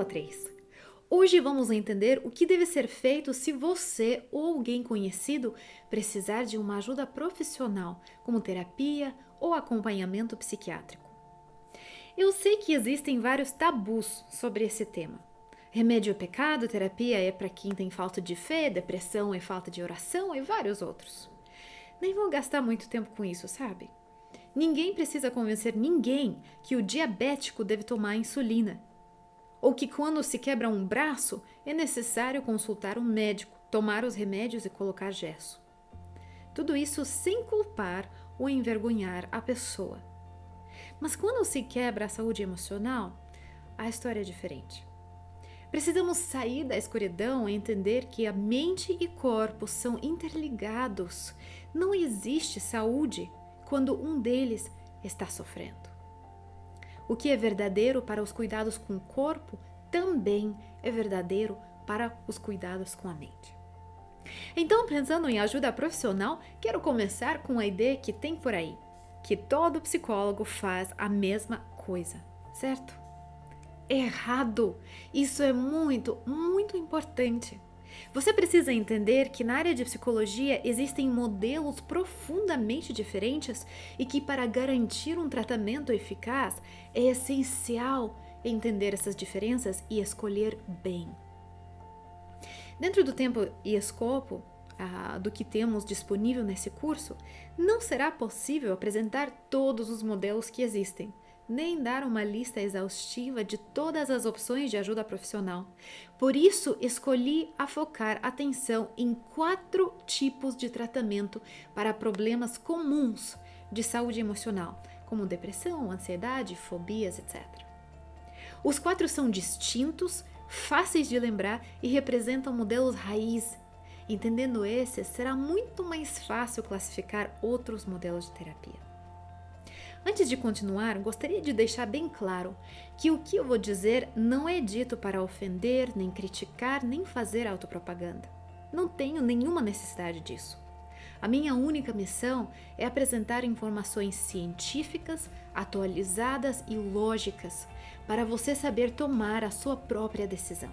Aula 3. Hoje vamos entender o que deve ser feito se você ou alguém conhecido precisar de uma ajuda profissional, como terapia ou acompanhamento psiquiátrico. Eu sei que existem vários tabus sobre esse tema. Remédio é pecado, terapia é para quem tem falta de fé, depressão é falta de oração e vários outros. Nem vou gastar muito tempo com isso, sabe? Ninguém precisa convencer ninguém que o diabético deve tomar insulina. Ou que quando se quebra um braço é necessário consultar um médico, tomar os remédios e colocar gesso. Tudo isso sem culpar ou envergonhar a pessoa. Mas quando se quebra a saúde emocional, a história é diferente. Precisamos sair da escuridão e entender que a mente e corpo são interligados. Não existe saúde quando um deles está sofrendo. O que é verdadeiro para os cuidados com o corpo também é verdadeiro para os cuidados com a mente. Então, pensando em ajuda profissional, quero começar com a ideia que tem por aí, que todo psicólogo faz a mesma coisa, certo? Errado! Isso é muito, muito importante. Você precisa entender que na área de psicologia existem modelos profundamente diferentes e que para garantir um tratamento eficaz é essencial entender essas diferenças e escolher bem. Dentro do tempo e escopo do que temos disponível nesse curso, não será possível apresentar todos os modelos que existem, nem dar uma lista exaustiva de todas as opções de ajuda profissional. Por isso, escolhi focar atenção em 4 tipos de tratamento para problemas comuns de saúde emocional, como depressão, ansiedade, fobias, etc. Os 4 são distintos, fáceis de lembrar e representam modelos raiz. Entendendo esses, será muito mais fácil classificar outros modelos de terapia. Antes de continuar, gostaria de deixar bem claro que o que eu vou dizer não é dito para ofender, nem criticar, nem fazer autopropaganda. Não tenho nenhuma necessidade disso. A minha única missão é apresentar informações científicas, atualizadas e lógicas para você saber tomar a sua própria decisão.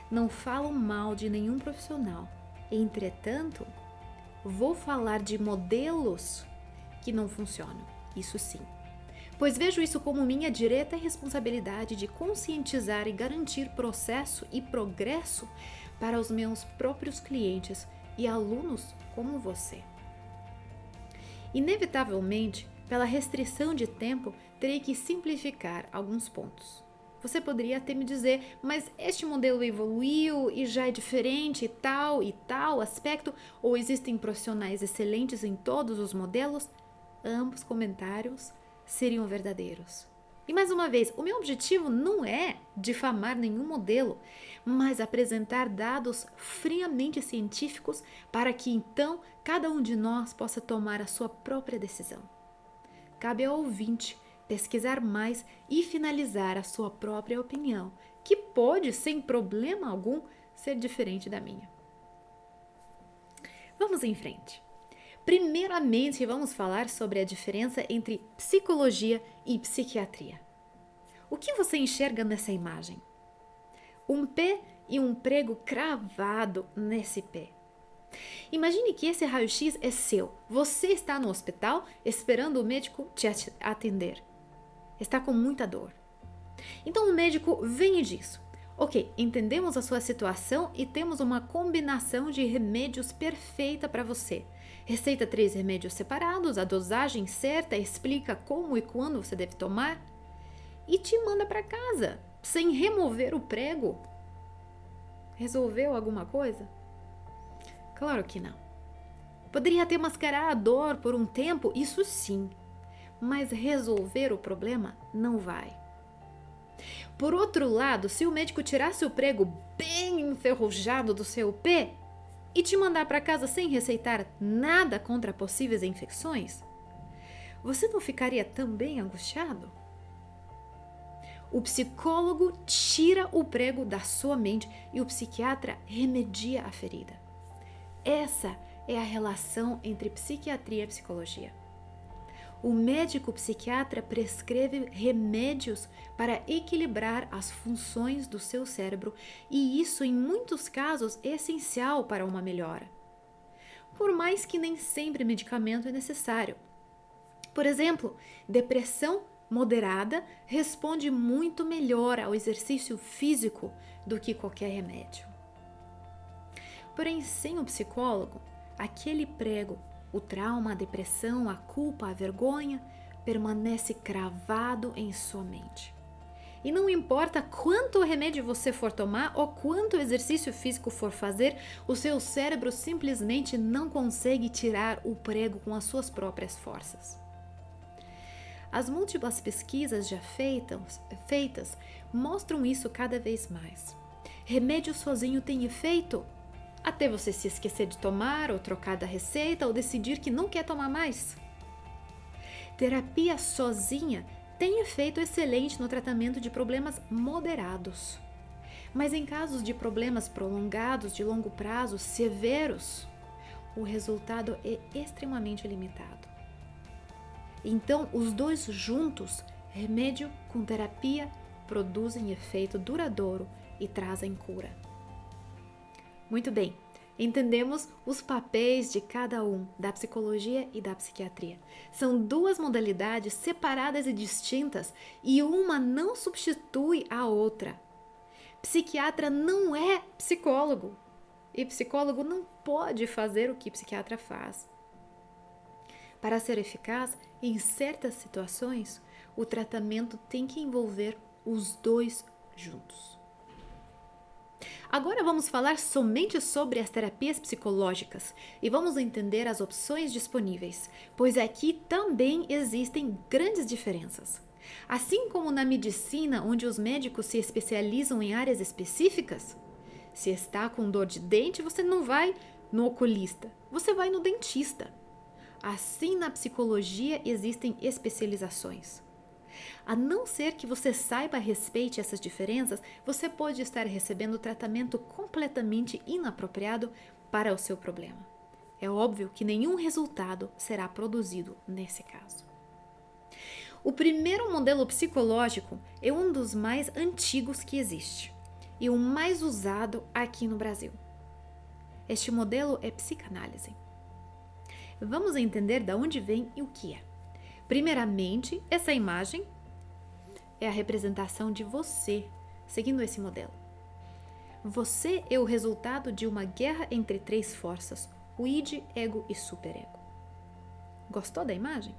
Não falo mal de nenhum profissional. Entretanto, vou falar de modelos que não funcionam. Isso sim, pois vejo isso como minha direta responsabilidade de conscientizar e garantir processo e progresso para os meus próprios clientes e alunos como você. Inevitavelmente, pela restrição de tempo, terei que simplificar alguns pontos. Você poderia até me dizer, mas este modelo evoluiu e já é diferente e tal aspecto, ou existem profissionais excelentes em todos os modelos? Ambos comentários seriam verdadeiros. E mais uma vez, o meu objetivo não é difamar nenhum modelo, mas apresentar dados friamente científicos para que então cada um de nós possa tomar a sua própria decisão. Cabe ao ouvinte pesquisar mais e finalizar a sua própria opinião, que pode, sem problema algum, ser diferente da minha. Vamos em frente. Primeiramente, vamos falar sobre a diferença entre psicologia e psiquiatria. O que você enxerga nessa imagem? Um pé e um prego cravado nesse pé. Imagine que esse raio-x é seu. Você está no hospital esperando o médico te atender. Está com muita dor. Então o médico vem e diz: ok, entendemos a sua situação e temos uma combinação de remédios perfeita para você. Receita 3 remédios separados, a dosagem certa, explica como e quando você deve tomar e te manda para casa, sem remover o prego. Resolveu alguma coisa? Claro que não. Poderia até mascarar a dor por um tempo, isso sim, mas resolver o problema não vai. Por outro lado, se o médico tirasse o prego bem enferrujado do seu pé e te mandar para casa sem receitar nada contra possíveis infecções, você não ficaria também angustiado? O psicólogo tira o prego da sua mente e o psiquiatra remedia a ferida. Essa é a relação entre psiquiatria e psicologia. O médico psiquiatra prescreve remédios para equilibrar as funções do seu cérebro e isso, em muitos casos, é essencial para uma melhora. Por mais que nem sempre medicamento é necessário. Por exemplo, depressão moderada responde muito melhor ao exercício físico do que qualquer remédio. Porém, sem o psicólogo, aquele prego, o trauma, a depressão, a culpa, a vergonha, permanece cravado em sua mente. E não importa quanto remédio você for tomar ou quanto exercício físico for fazer, o seu cérebro simplesmente não consegue tirar o prego com as suas próprias forças. As múltiplas pesquisas já feitas mostram isso cada vez mais. Remédio sozinho tem efeito até você se esquecer de tomar ou trocar da receita ou decidir que não quer tomar mais. Terapia sozinha tem efeito excelente no tratamento de problemas moderados. Mas em casos de problemas prolongados de longo prazo, severos, o resultado é extremamente limitado. Então, os dois juntos, remédio com terapia, produzem efeito duradouro e trazem cura. Muito bem, entendemos os papéis de cada um, da psicologia e da psiquiatria. São duas modalidades separadas e distintas e uma não substitui a outra. Psiquiatra não é psicólogo e psicólogo não pode fazer o que psiquiatra faz. Para ser eficaz, em certas situações, o tratamento tem que envolver os dois juntos. Agora vamos falar somente sobre as terapias psicológicas e vamos entender as opções disponíveis, pois aqui também existem grandes diferenças. Assim como na medicina, onde os médicos se especializam em áreas específicas, se está com dor de dente, você não vai no oculista, você vai no dentista. Assim, na psicologia existem especializações. A não ser que você saiba a respeito essas diferenças, você pode estar recebendo tratamento completamente inapropriado para o seu problema. É óbvio que nenhum resultado será produzido nesse caso. O primeiro modelo psicológico é um dos mais antigos que existe e o mais usado aqui no Brasil. Este modelo é psicanálise. Vamos entender de onde vem e o que é. Primeiramente, essa imagem é a representação de você, seguindo esse modelo. Você é o resultado de uma guerra entre três forças, o id, ego e superego. Gostou da imagem?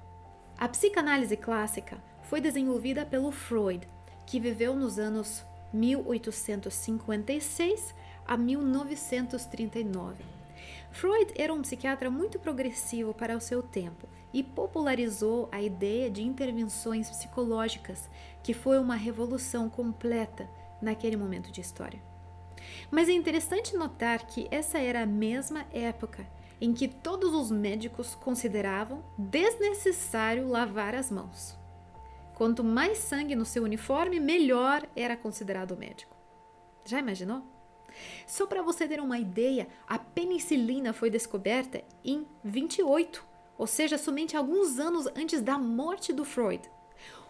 A psicanálise clássica foi desenvolvida pelo Freud, que viveu nos anos 1856 a 1939. Freud era um psiquiatra muito progressivo para o seu tempo e popularizou a ideia de intervenções psicológicas, que foi uma revolução completa naquele momento de história. Mas é interessante notar que essa era a mesma época em que todos os médicos consideravam desnecessário lavar as mãos. Quanto mais sangue no seu uniforme, melhor era considerado o médico. Já imaginou? Só para você ter uma ideia, a penicilina foi descoberta em 28, ou seja, somente alguns anos antes da morte do Freud.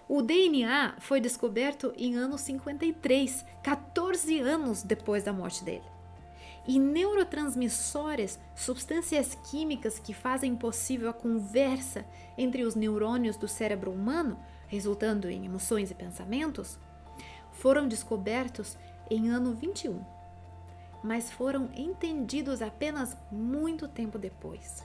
O DNA foi descoberto em ano 53, 14 anos depois da morte dele. E neurotransmissores, substâncias químicas que fazem possível a conversa entre os neurônios do cérebro humano, resultando em emoções e pensamentos, foram descobertos em ano 21. Mas foram entendidos apenas muito tempo depois.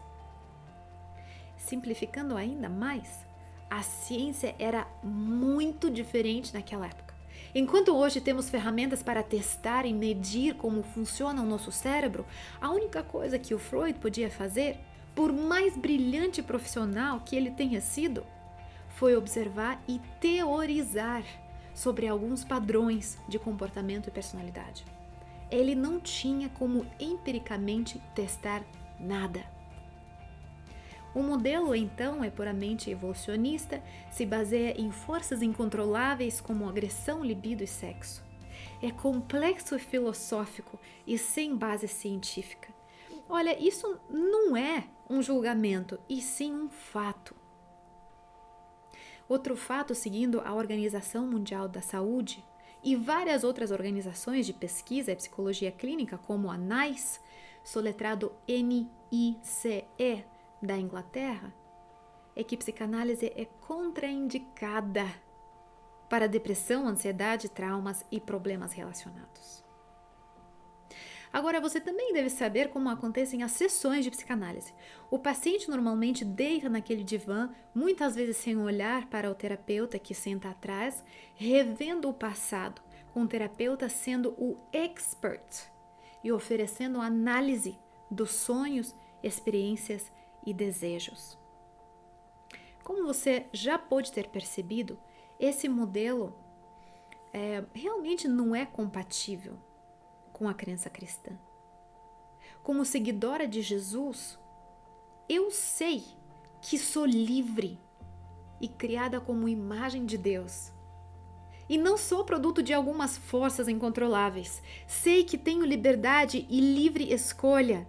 Simplificando ainda mais, a ciência era muito diferente naquela época. Enquanto hoje temos ferramentas para testar e medir como funciona o nosso cérebro, a única coisa que o Freud podia fazer, por mais brilhante profissional que ele tenha sido, foi observar e teorizar sobre alguns padrões de comportamento e personalidade. Ele não tinha como empiricamente testar nada. O modelo, então, é puramente evolucionista, se baseia em forças incontroláveis como agressão, libido e sexo. É complexo e filosófico e sem base científica. Olha, isso não é um julgamento, e sim um fato. Outro fato, seguindo a Organização Mundial da Saúde e várias outras organizações de pesquisa e psicologia clínica, como a NICE, soletrado NICE, da Inglaterra, é que psicanálise é contraindicada para depressão, ansiedade, traumas e problemas relacionados. Agora, você também deve saber como acontecem as sessões de psicanálise. O paciente normalmente deita naquele divã, muitas vezes sem olhar para o terapeuta que senta atrás, revendo o passado, com o terapeuta sendo o expert e oferecendo análise dos sonhos, experiências e desejos. Como você já pode ter percebido, esse modelo realmente não é compatível com a crença cristã. Como seguidora de Jesus, eu sei que sou livre e criada como imagem de Deus. E não sou produto de algumas forças incontroláveis. Sei que tenho liberdade e livre escolha.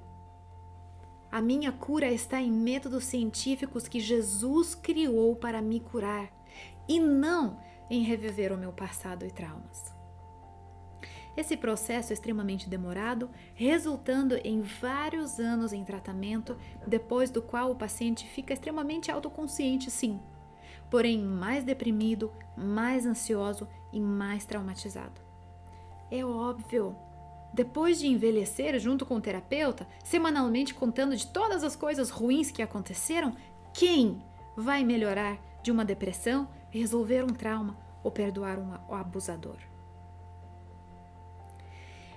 A minha cura está em métodos científicos que Jesus criou para me curar, e não em reviver o meu passado e traumas. Esse processo é extremamente demorado, resultando em vários anos em tratamento, depois do qual o paciente fica extremamente autoconsciente, sim, porém mais deprimido, mais ansioso e mais traumatizado. É óbvio, depois de envelhecer junto com o terapeuta, semanalmente contando de todas as coisas ruins que aconteceram, quem vai melhorar de uma depressão, resolver um trauma ou perdoar um abusador?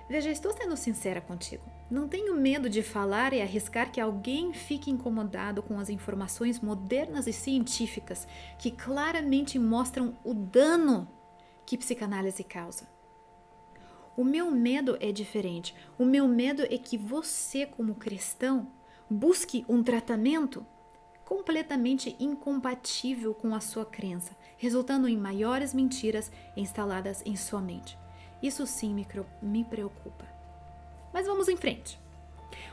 Veja, estou sendo sincera contigo. Não tenho medo de falar e arriscar que alguém fique incomodado com as informações modernas e científicas que claramente mostram o dano que psicanálise causa. O meu medo é diferente. O meu medo é que você, como cristão, busque um tratamento completamente incompatível com a sua crença, resultando em maiores mentiras instaladas em sua mente. Isso sim me preocupa. Mas vamos em frente.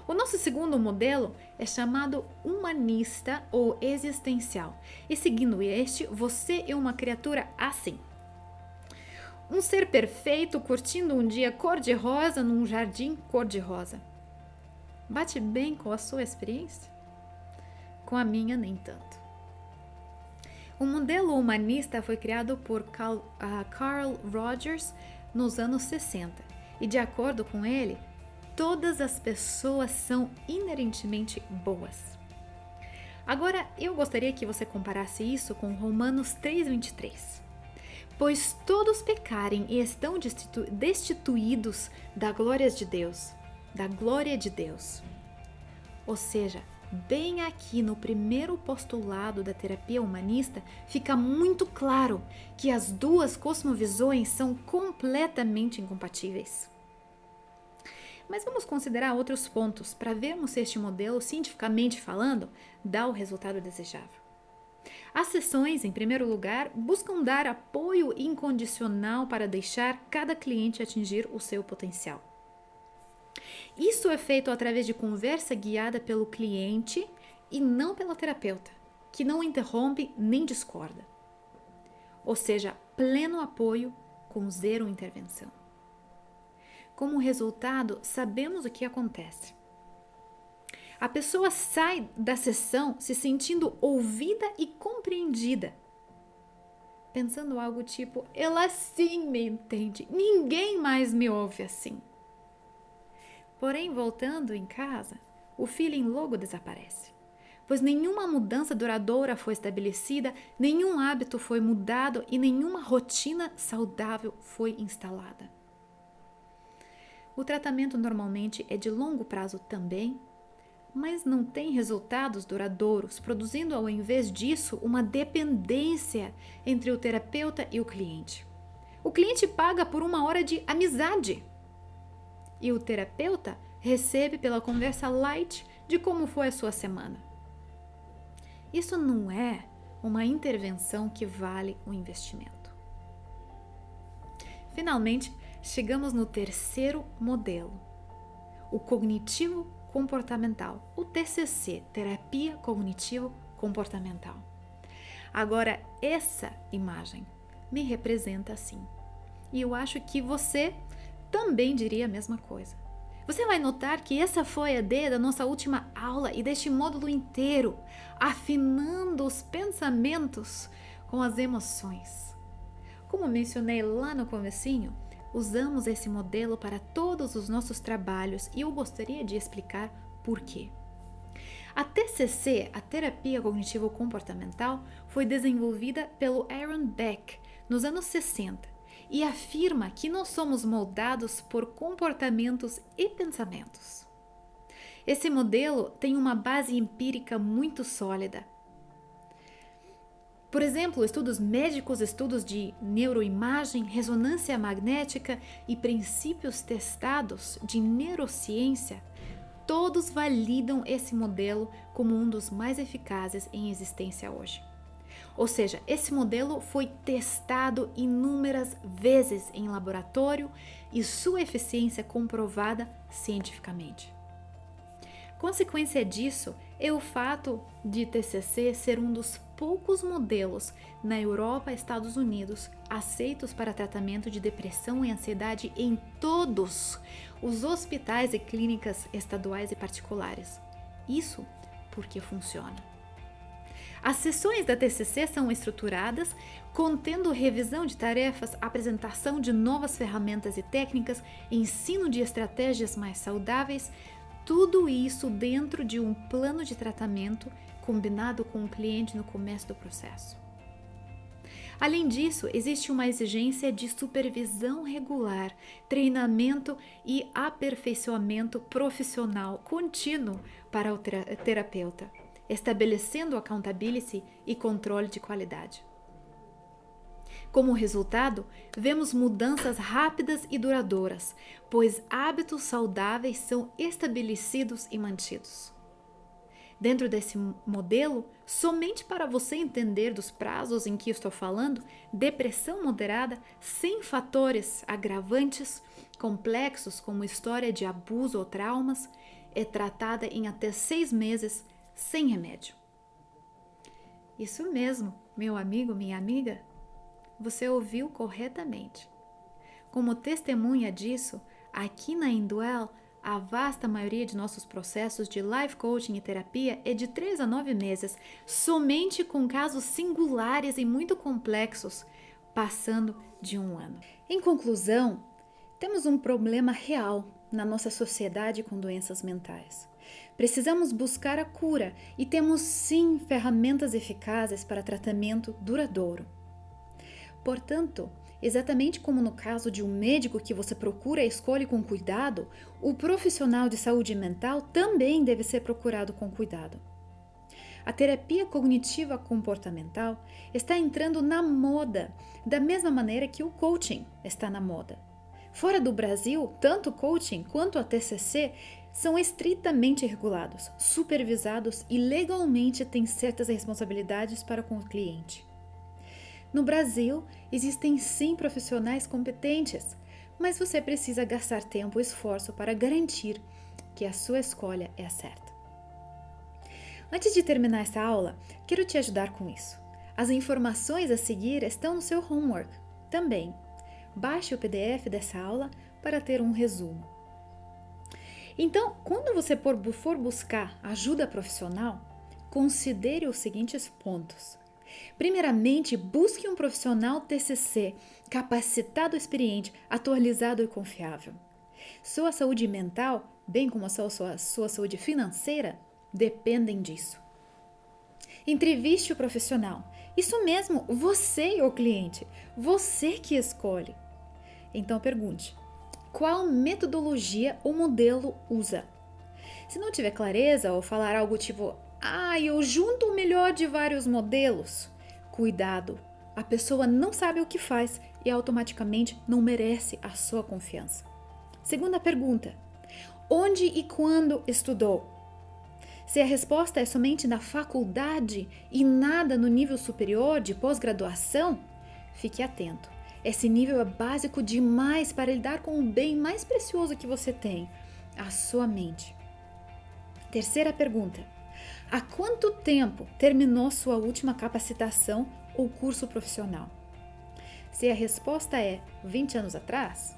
O nosso segundo modelo é chamado humanista ou existencial. E seguindo este, você é uma criatura assim. Um ser perfeito curtindo um dia cor-de-rosa num jardim cor-de-rosa. Bate bem com a sua experiência? Com a minha, nem tanto. O modelo humanista foi criado por Carl Rogers nos anos 60 e, de acordo com ele, todas as pessoas são inerentemente boas. Agora, eu gostaria que você comparasse isso com Romanos 3:23. Pois todos pecarem e estão destituídos da glória de Deus. Ou seja, bem aqui no primeiro postulado da terapia humanista, fica muito claro que as duas cosmovisões são completamente incompatíveis. Mas vamos considerar outros pontos para vermos se este modelo, cientificamente falando, dá o resultado desejável. As sessões, em primeiro lugar, buscam dar apoio incondicional para deixar cada cliente atingir o seu potencial. Isso é feito através de conversa guiada pelo cliente e não pelo terapeuta, que não interrompe nem discorda. Ou seja, pleno apoio com zero intervenção. Como resultado, sabemos o que acontece. A pessoa sai da sessão se sentindo ouvida e compreendida, pensando algo tipo, ela sim me entende, ninguém mais me ouve assim. Porém, voltando em casa, o feeling logo desaparece, pois nenhuma mudança duradoura foi estabelecida, nenhum hábito foi mudado e nenhuma rotina saudável foi instalada. O tratamento normalmente é de longo prazo também, mas não tem resultados duradouros, produzindo ao invés disso uma dependência entre o terapeuta e o cliente. O cliente paga por uma hora de amizade e o terapeuta recebe pela conversa light de como foi a sua semana. Isso não é uma intervenção que vale o investimento. Finalmente, chegamos no terceiro modelo, o cognitivo comportamental, o TCC, terapia cognitivo comportamental. Agora, essa imagem me representa assim. E eu acho que você também diria a mesma coisa. Você vai notar que essa foi a ideia da nossa última aula e deste módulo inteiro, afinando os pensamentos com as emoções. Como mencionei lá no comecinho, usamos esse modelo para todos os nossos trabalhos e eu gostaria de explicar por quê. A TCC, a Terapia Cognitivo-Comportamental, foi desenvolvida pelo Aaron Beck nos anos 60 e afirma que nós somos moldados por comportamentos e pensamentos. Esse modelo tem uma base empírica muito sólida. Por exemplo, estudos médicos, estudos de neuroimagem, ressonância magnética e princípios testados de neurociência, todos validam esse modelo como um dos mais eficazes em existência hoje. Ou seja, esse modelo foi testado inúmeras vezes em laboratório e sua eficiência comprovada cientificamente. Consequência disso é o fato de TCC ser um dos poucos modelos na Europa e Estados Unidos aceitos para tratamento de depressão e ansiedade em todos os hospitais e clínicas estaduais e particulares. Isso porque funciona. As sessões da TCC são estruturadas, contendo revisão de tarefas, apresentação de novas ferramentas e técnicas, ensino de estratégias mais saudáveis, tudo isso dentro de um plano de tratamento combinado com o cliente no começo do processo. Além disso, existe uma exigência de supervisão regular, treinamento e aperfeiçoamento profissional contínuo para o terapeuta, estabelecendo accountability e controle de qualidade. Como resultado, vemos mudanças rápidas e duradouras, pois hábitos saudáveis são estabelecidos e mantidos. Dentro desse modelo, somente para você entender dos prazos em que estou falando, depressão moderada sem fatores agravantes complexos como história de abuso ou traumas é tratada em até 6 meses sem remédio. Isso mesmo, meu amigo, minha amiga, você ouviu corretamente. Como testemunha disso, aqui na Indwell, a vasta maioria de nossos processos de life coaching e terapia é de 3 a 9 meses, somente com casos singulares e muito complexos, passando de 1 ano. Em conclusão, temos um problema real na nossa sociedade com doenças mentais. Precisamos buscar a cura e temos sim ferramentas eficazes para tratamento duradouro. Portanto, exatamente como no caso de um médico que você procura e escolhe com cuidado, o profissional de saúde mental também deve ser procurado com cuidado. A terapia cognitiva comportamental está entrando na moda, da mesma maneira que o coaching está na moda. Fora do Brasil, tanto o coaching quanto a TCC são estritamente regulados, supervisados e legalmente têm certas responsabilidades para com o cliente. No Brasil, existem sim profissionais competentes, mas você precisa gastar tempo e esforço para garantir que a sua escolha é a certa. Antes de terminar esta aula, quero te ajudar com isso. As informações a seguir estão no seu homework também. Baixe o PDF dessa aula para ter um resumo. Então, quando você for buscar ajuda profissional, considere os seguintes pontos. Primeiramente, busque um profissional TCC capacitado, experiente, atualizado e confiável. Sua saúde mental, bem como a sua saúde financeira, dependem disso. Entreviste o profissional. Isso mesmo, você é o cliente, você que escolhe. Então pergunte, qual metodologia ou modelo usa? Se não tiver clareza ou falar algo tipo, eu junto o melhor de vários modelos, cuidado, a pessoa não sabe o que faz e automaticamente não merece a sua confiança. Segunda pergunta, onde e quando estudou? Se a resposta é somente na faculdade e nada no nível superior de pós-graduação, fique atento. Esse nível é básico demais para lidar com o bem mais precioso que você tem, a sua mente. Terceira pergunta. Há quanto tempo terminou sua última capacitação ou curso profissional? Se a resposta é 20 anos atrás,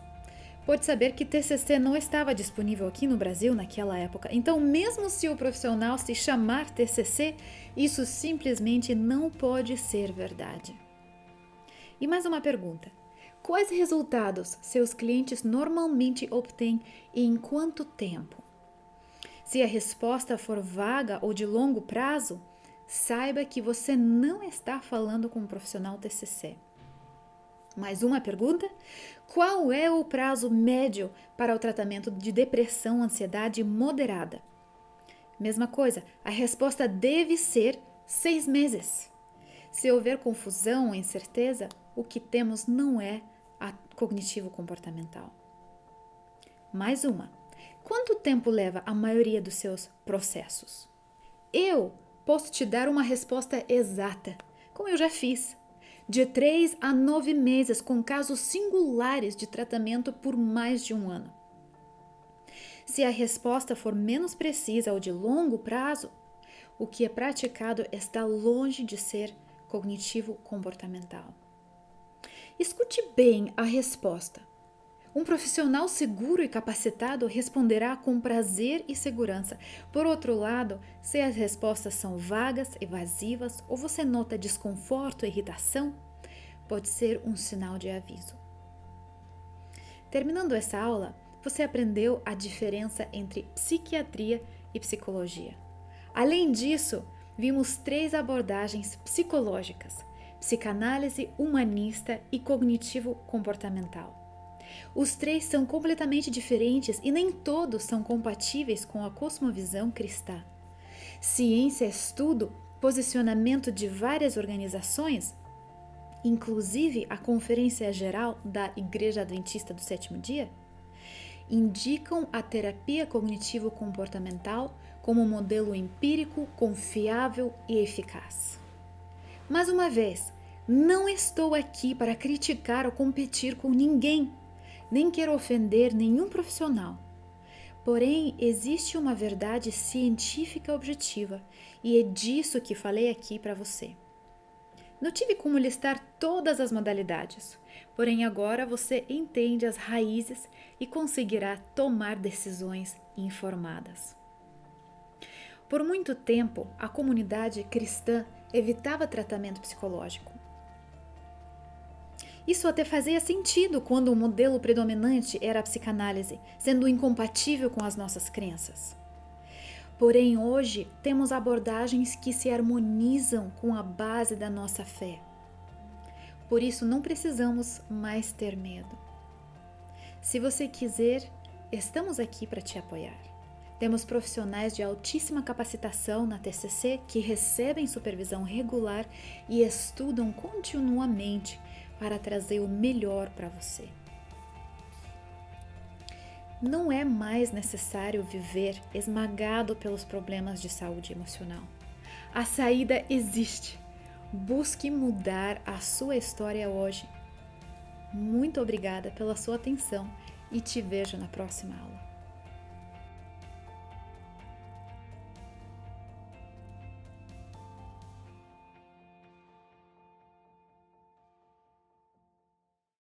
pode saber que TCC não estava disponível aqui no Brasil naquela época. Então, mesmo se o profissional se chamar TCC, isso simplesmente não pode ser verdade. E mais uma pergunta. Quais resultados seus clientes normalmente obtêm e em quanto tempo? Se a resposta for vaga ou de longo prazo, saiba que você não está falando com um profissional TCC. Mais uma pergunta? Qual é o prazo médio para o tratamento de depressão, ansiedade moderada? Mesma coisa, a resposta deve ser 6 meses. Se houver confusão ou incerteza, o que temos não é a cognitivo-comportamental. Mais uma. Quanto tempo leva a maioria dos seus processos? Eu posso te dar uma resposta exata, como eu já fiz. De 3 a 9 meses, com casos singulares de tratamento por mais de um ano. Se a resposta for menos precisa ou de longo prazo, o que é praticado está longe de ser cognitivo-comportamental. Escute bem a resposta. Um profissional seguro e capacitado responderá com prazer e segurança. Por outro lado, se as respostas são vagas, evasivas ou você nota desconforto e irritação, pode ser um sinal de aviso. Terminando essa aula, você aprendeu a diferença entre psiquiatria e psicologia. Além disso, vimos 3 abordagens psicológicas: psicanálise, humanista e cognitivo-comportamental. Os 3 são completamente diferentes e nem todos são compatíveis com a cosmovisão cristã. Ciência, estudo, posicionamento de várias organizações, inclusive a Conferência Geral da Igreja Adventista do Sétimo Dia, indicam a terapia cognitivo-comportamental como um modelo empírico, confiável e eficaz. Mais uma vez, não estou aqui para criticar ou competir com ninguém, nem quero ofender nenhum profissional. Porém, existe uma verdade científica objetiva e é disso que falei aqui para você. Não tive como listar todas as modalidades, porém agora você entende as raízes e conseguirá tomar decisões informadas. Por muito tempo, a comunidade cristã evitava tratamento psicológico. Isso até fazia sentido quando o modelo predominante era a psicanálise, sendo incompatível com as nossas crenças. Porém, hoje temos abordagens que se harmonizam com a base da nossa fé. Por isso, não precisamos mais ter medo. Se você quiser, estamos aqui para te apoiar. Temos profissionais de altíssima capacitação na TCC que recebem supervisão regular e estudam continuamente para trazer o melhor para você. Não é mais necessário viver esmagado pelos problemas de saúde emocional. A saída existe. Busque mudar a sua história hoje. Muito obrigada pela sua atenção e te vejo na próxima aula.